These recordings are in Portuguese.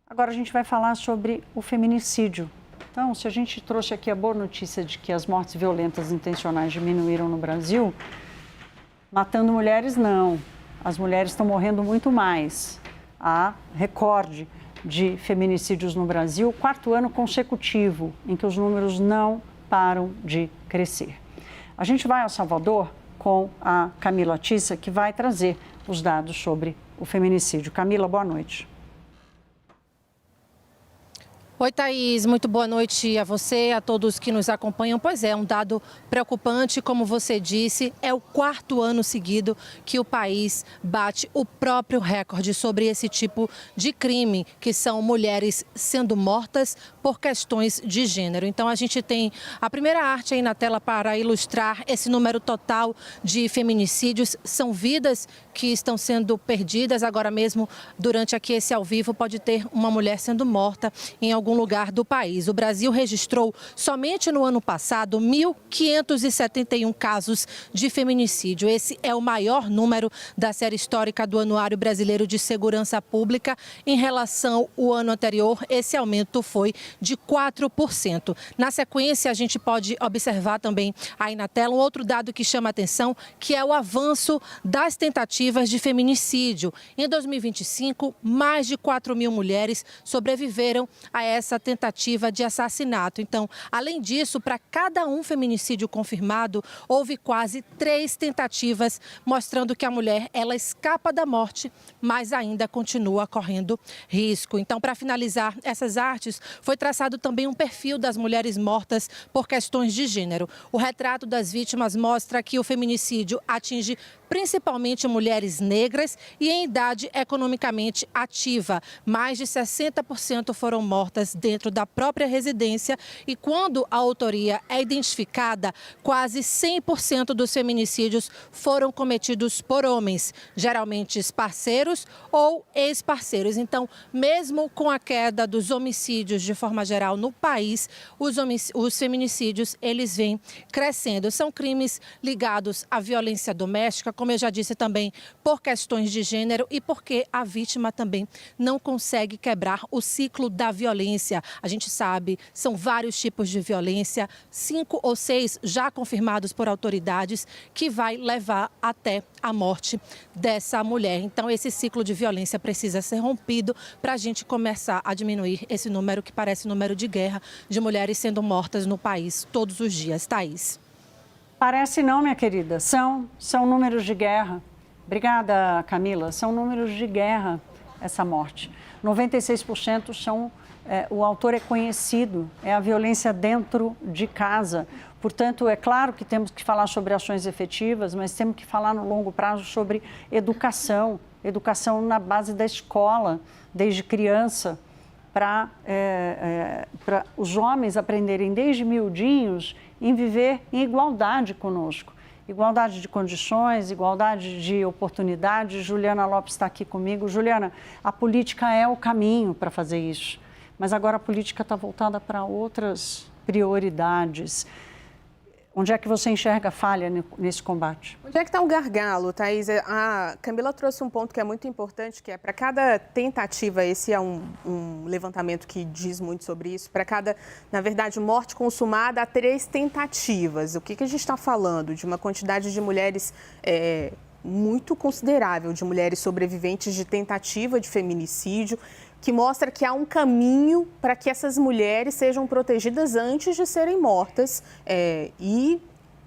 Agora a gente vai falar sobre o feminicídio. Então, se a gente trouxe aqui a boa notícia de que as mortes violentas intencionais diminuíram no Brasil, matando mulheres, não. As mulheres estão morrendo muito mais. Há recorde de feminicídios no Brasil, 4º ano consecutivo, em que os números não param de crescer. A gente vai a Salvador com a Camila Tissa, que vai trazer os dados sobre o feminicídio. Camila, boa noite. Oi, Thaís, muito boa noite a você, a todos que nos acompanham. Pois é, um dado preocupante, como você disse, é o 4º ano seguido que o país bate o próprio recorde sobre esse tipo de crime, que são mulheres sendo mortas por questões de gênero. Então, a gente tem a primeira arte aí na tela para ilustrar esse número total de feminicídios. São vidas que estão sendo perdidas agora mesmo. Durante aqui esse ao vivo, pode ter uma mulher sendo morta em algum lugar do país. O Brasil registrou somente no ano passado 1.571 casos de feminicídio. Esse é o maior número da série histórica do Anuário Brasileiro de Segurança Pública. Em relação ao ano anterior, esse aumento foi de 4%. Na sequência, a gente pode observar também aí na tela um outro dado que chama a atenção, que é o avanço das tentativas de feminicídio. Em 2025, mais de 4.000 mulheres sobreviveram a essa tentativa de assassinato. Então, além disso, para cada um feminicídio confirmado, houve quase 3 tentativas, mostrando que a mulher, ela escapa da morte, mas ainda continua correndo risco. Então, para finalizar essas artes, foi traçado também um perfil das mulheres mortas por questões de gênero. O retrato das vítimas mostra que o feminicídio atinge principalmente mulheres negras e em idade economicamente ativa. Mais de 60% foram mortas dentro da própria residência e quando a autoria é identificada, quase 100% dos feminicídios foram cometidos por homens, geralmente parceiros ou ex-parceiros. Então, mesmo com a queda dos homicídios de forma geral no país, os feminicídios, eles vêm crescendo. São crimes ligados à violência doméstica, como eu já disse também, por questões de gênero e porque a vítima também não consegue quebrar o ciclo da violência. A gente sabe, são vários tipos de violência, 5 ou 6 já confirmados por autoridades, que vai levar até a morte dessa mulher. Então, esse ciclo de violência precisa ser rompido para a gente começar a diminuir esse número que parece número de guerra de mulheres sendo mortas no país todos os dias. Thaís. Parece não, minha querida. São números de guerra. Obrigada, Camila. São números de guerra essa morte. 96% são... o autor é conhecido, é a violência dentro de casa. Portanto, é claro que temos que falar sobre ações efetivas, mas temos que falar no longo prazo sobre educação. Educação na base da escola, desde criança, para os homens aprenderem desde miudinhos em viver em igualdade conosco. Igualdade de condições, igualdade de oportunidades. Juliana Lopes está aqui comigo. Juliana, a política é o caminho para fazer isso, mas agora a política está voltada para outras prioridades. Onde é que você enxerga falha nesse combate? Onde é que está o gargalo, Thaís? A Camila trouxe um ponto que é muito importante, que é para cada tentativa, esse é um levantamento que diz muito sobre isso, para cada, na verdade, morte consumada, há 3 tentativas. O que a gente está falando? De uma quantidade de mulheres muito considerável, de mulheres sobreviventes de tentativa de feminicídio, que mostra que há um caminho para que essas mulheres sejam protegidas antes de serem mortas e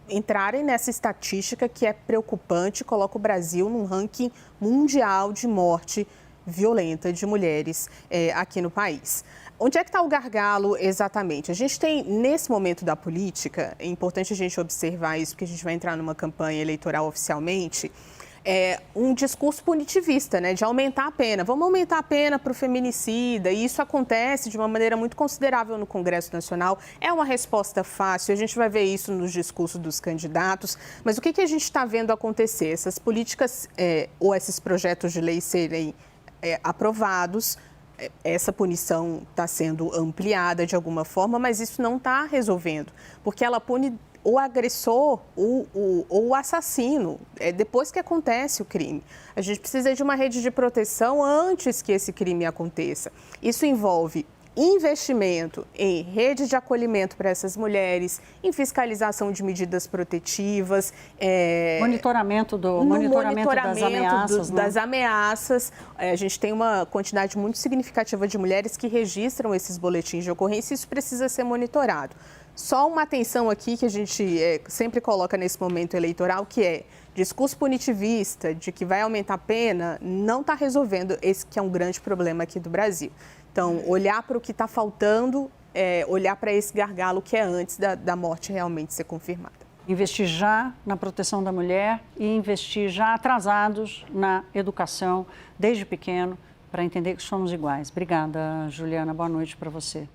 entrarem nessa estatística que é preocupante, coloca o Brasil num ranking mundial de morte violenta de mulheres aqui no país. Onde é que está o gargalo exatamente? A gente tem, nesse momento da política, é importante a gente observar isso, porque a gente vai entrar numa campanha eleitoral oficialmente, um discurso punitivista, né, de aumentar a pena. Vamos aumentar a pena para o feminicida, e isso acontece de uma maneira muito considerável no Congresso Nacional. É uma resposta fácil, a gente vai ver isso nos discursos dos candidatos, mas o que a gente está vendo acontecer? Essas políticas ou esses projetos de lei serem aprovados, essa punição está sendo ampliada de alguma forma, mas isso não está resolvendo, porque ela pune o agressor ou o assassino, depois que acontece o crime. A gente precisa de uma rede de proteção antes que esse crime aconteça. Isso envolve investimento em rede de acolhimento para essas mulheres, em fiscalização de medidas protetivas, monitoramento das ameaças. A gente tem uma quantidade muito significativa de mulheres que registram esses boletins de ocorrência e isso precisa ser monitorado. Só uma atenção aqui que a gente sempre coloca nesse momento eleitoral, que é discurso punitivista de que vai aumentar a pena, não está resolvendo esse que é um grande problema aqui do Brasil. Então, olhar para o que está faltando, olhar para esse gargalo que é antes da morte realmente ser confirmada. Investir já na proteção da mulher e investir já atrasados na educação, desde pequeno, para entender que somos iguais. Obrigada, Juliana. Boa noite para você.